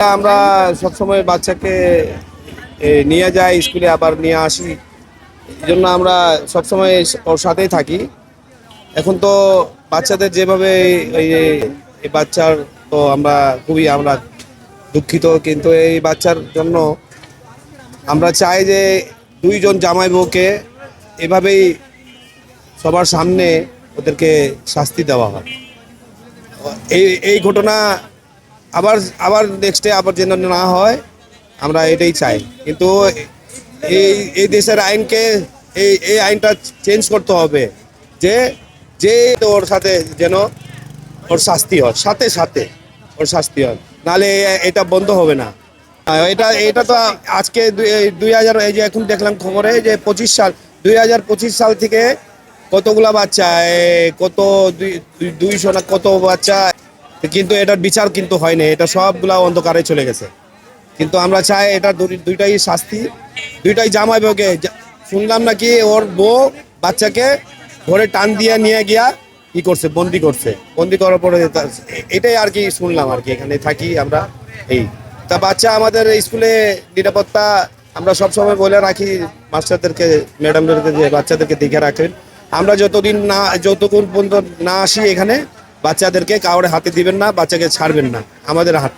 আমরা সবসময় বাচ্চাকে নিয়ে যাই স্কুলে, আবার নিয়ে আসি। এই জন্য আমরা সবসময় ওর সাথেই থাকি। এখন তো বাচ্চাদের যেভাবে এই এই বাচ্চার, তো আমরা দুঃখিত, কিন্তু এই বাচ্চার জন্য আমরা চাই যে দুইজন জামাই বউকে এভাবেই সবার সামনে ওদেরকে শাস্তি দেওয়া হয়। এই এই ঘটনা আবার আবার নেক্সটে আবার যেন না হয়, আমরা এটাই চাই। কিন্তু এই এই দেশের আইনকে এই এই আইনটা চেঞ্জ করতে হবে, যে যে ওর সাথে যেন ওর শাস্তি হয়, সাথে সাথে ওর শাস্তি হয়, নাহলে এটা বন্ধ হবে না। এটা এটা তো আজকে 2000, এই যে এখন দেখলাম খবরে যে 25 সাল, 2025 সাল থেকে কতগুলা বাচ্চা, কত 200 না কত বাচ্চা, কিন্তু এটার বিচার কিন্তু হয়নি। এটা সবগুলা অন্ধকারে চলে গেছে। কিন্তু আমরা চাই এটা দুইটাই শাস্তি, দুইটাই জামাই বউকে। শুনলাম নাকি ওর বউ বাচ্চাকে ধরে টান দিয়ে নিয়ে গিয়া কি করছে, বন্দি করছে। বন্দি করার পরে এটাই আর কি শুনলাম, আর কি এখানে থাকি আমরা। এই তা বাচ্চা আমাদের স্কুলে নিরাপত্তা আমরা সবসময় বলে রাখি মাস্টারদেরকে, ম্যাডামদেরকে, যে বাচ্চাদেরকে দেখে রাখেন। আমরা যতক্ষণ পর্যন্ত না আসি এখানে, বাচ্চাদেরকে কাউরে হাতে দিবেন না, বাচ্চাকে ছাড়বেন না আমাদের হাত।